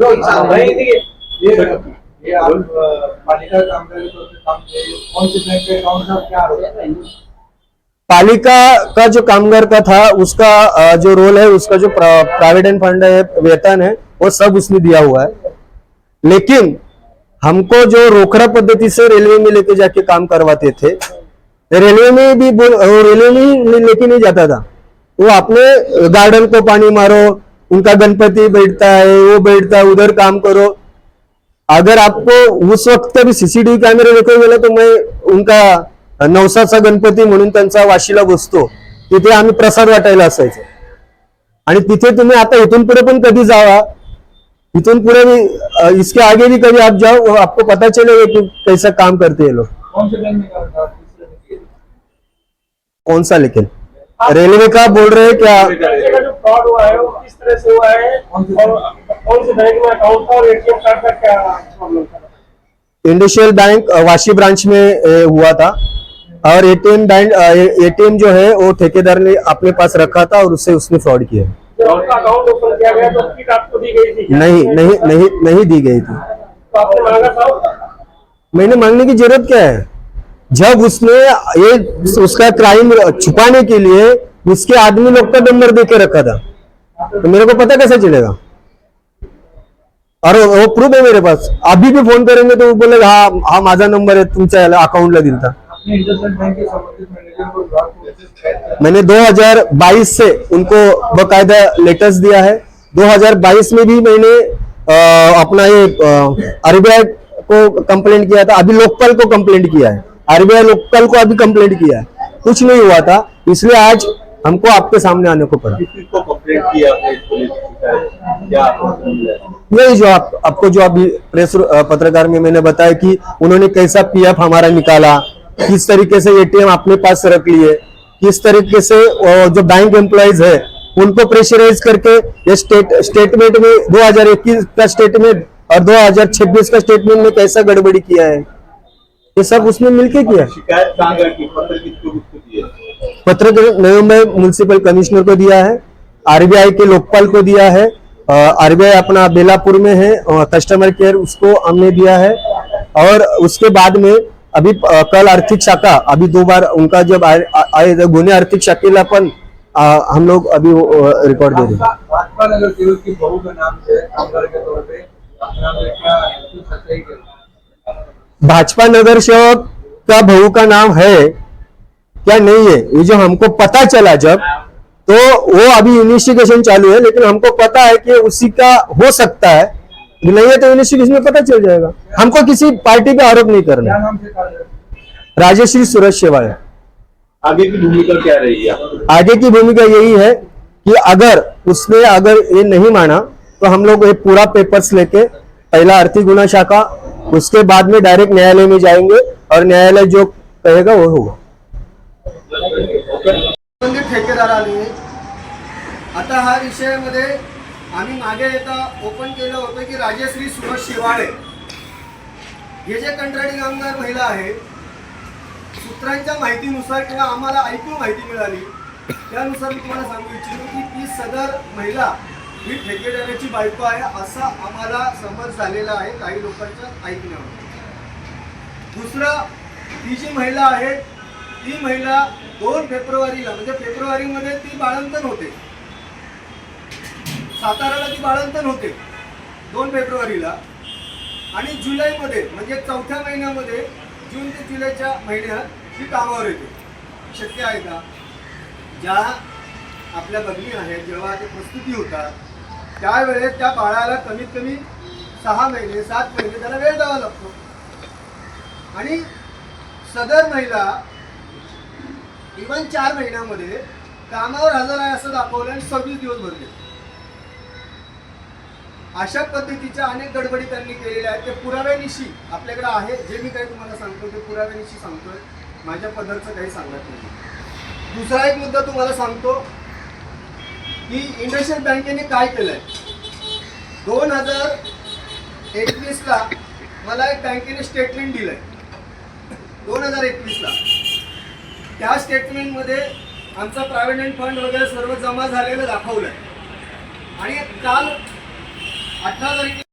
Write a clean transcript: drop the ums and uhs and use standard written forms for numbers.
ये आप पालिका कामगार काम कौन से बैंक के अकाउंट में क्या आरोप है? पालिका का जो कामगार का था उसका जो रोल है, उसका जो प्रोविडेंट फंड है, वेतन है, वो सब उसने दिया हुआ है। लेकिन हमको जो रोकड़ा पद्धति से रेलवे में लेके जाके काम करवाते थे, रेलवे में भी रेलवे में लेके नहीं जाता था। वो अपने गार्डन को पानी मारो, उनका गणपति बैठता है, वो बैठता है, उधर काम करो। अगर आपको उस वक्त भी सीसीटीव्ही कॅमेरे देखो गेले तो मैं उनका नवसाचा गणपती म्हणून त्यांचा वाशीला बसतो, तिथे आम्ही प्रसाद वाटायला असायचो। आणि तिथे तुम्ही आता इथून पुढे पण कधी जावा, इथून पुढे भी इसके आगे भी कभी आप जाओ, आपको पता चलेगा कि कैसा काम करते हैं लोग। कौन से बैंक में काम करते हैं? कौन सा? लेकिन रेलवे का बोल रहे हैं क्या? जो फ्रॉड हुआ है वो किस तरह से हुआ है और कौन से बैंक में अकाउंट था और एटीएम कार्ड का क्या प्रॉब्लम था? इंडस्ट्रियल बैंक वाशी ब्रांच में हुआ था, और एटीएम जो है वो ठेकेदार ने अपने पास रखा था और उससे उसने फ्रॉड किया। जब आपका अकाउंट ओपन किया गया तो किट आपको दी गई थी? नहीं दी गई थी। तो आपने मांगा था? मैंने मांगने की जरूरत क्या है? जब उसने ये उसका क्राइम छुपाने के लिए उसके आदमी लोग का नंबर देके रखा था, तो मेरे को पता कैसे चलेगा? और वो प्रूफ है मेरे पास। अभी भी फोन करेंगे तो वो बोलेगा हाँ माझा नंबर है, तुमच्या अकाउंटला दिलता। मैंने 2022 से उनको बकायदा लेटर्स दिया है। 2022 में भी मैंने अपना ये आरबीआई को कंप्लेंट किया था, अभी लोकपाल को कंप्लेंट किया है, आरबीआई लोकपाल को अभी कंप्लेंट किया है, कुछ नहीं हुआ था। इसलिए आज हमको आपके सामने आने को पड़ा। किसको कंप्लेंट किया यही जो आपको जो अभी प्रेस पत्रकार में मैंने बताया कि उन्होंने कैसा पीएफ हमारा निकाला, किस तरीके से एटीएम अपने पास रख लिए, किस तरीके से जो बैंक एम्प्लॉइज है उनको प्रेशराइज करके ये स्टेटमेंट में 2021 का स्टेटमेंट और 2026 का स्टेटमेंट में कैसा गड़बड़ी किया है, ये सब उसमें मिलके किया। शिकायत कहाँ गई? पत्र किसको दिया? पत्र नवी मुंबई म्युनिसिपल कमिश्नर को दिया है, आरबीआई के लोकपाल को दिया है, आरबीआई अपना बेलापुर में है, कस्टमर केयर उसको हमने दिया है। और उसके बाद में अभी कल आर्थिक शाखा, अभी 2 बार उनका जब आए गुन्हे आर्थिक शाखेला पण हम लोग अभी रिकॉर्ड दे रहे हैं। भाजपा नगर सेवक की बहू का नाम है कामगार के तौर पे, अपना क्या सच्चाई है? भाजपा नगर सेवक का बहू का नाम है क्या नहीं है, ये जो हमको पता चला जब, तो वो अभी इन्वेस्टिगेशन चालू है, लेकिन हमको पता है कि उसी का हो सकता है, नहीं है तो इन्वेस्टिगेशन में पता चल जाएगा। हमको किसी पार्टी पे आरोप नहीं करना। क्या नाम से? राजश्री सूरज शेवाळे। आगे की भूमिका क्या रहेगी? आगे की भूमिका यही है कि अगर ये नहीं माना तो हम लोग ये पूरा पेपर्स लेके पहला आर्थिक गुना शाखा, उसके बाद में डायरेक्ट न्यायालय में जाएंगे और न्यायालय जो कहेगा वो होगा। ठेकेदारांनी आता हा विषयामध्ये आम्ही मागे एकदा ओपन केलं होतं की राजश्री सुरेश शेवाळे हे जे कंत्राटी कामगार महिला आहे, सूत्रांच्या माहितीनुसार किंवा आम्हाला ऐकून माहिती मिळाली त्यानुसार मी तुम्हाला सांगू इच्छितो की ती सदर महिला ही ठेकेदाराची बायको आहे असा आम्हाला समज झालेला आहे काही लोकांच्या ऐकण्यावर। दुसरं, ती जी महिला आहे ती महिला 2 फेब्रुवारीला म्हणजे फेब्रुवारीमध्ये ती बाळंतन होते, साताराला ती बाळंतन होते 2 फेब्रुवारीला, आणि जुलैमध्ये म्हणजे 4थ्या महिन्यामध्ये जून ते जुलैच्या महिन्यात ती कामावर येते। शक्य आहे का? ज्या आपल्या भगिनी आहेत जेव्हा ते प्रस्तुती होतात त्यावेळेस त्या बाळाला कमीत कमी 6 महिने 7 महिने त्याला वेळ द्यावा लागतो, आणि सदर महिला इव्हन 4 महिन्यामध्ये कामावर हजर आहे असं दाखवलं आणि 26 दिवस भरले। अशा पद्धतीच्या अनेक गडबडी त्यांनी केलेल्या आहेत। ते पुराव्यानिशी आपल्याकडे आहे, जे मी काही तुम्हाला सांगतो ते पुराव्यानिशी सांगतोय, माझ्या पदरचं काही सांगत नाही। दुसरा एक मुद्दा तुम्हाला सांगतो की इंडस्ट्रियल बँकेने काय केलंय, 2021ला मला एक बँकेने स्टेटमेंट दिलंय 2021ला। त्या स्टेटमेंटमध्ये आमचा प्रॉव्हिडंट फंड वगैरे सर्व जमा झालेलं दाखवलंय, आणि काल 18 तारखेला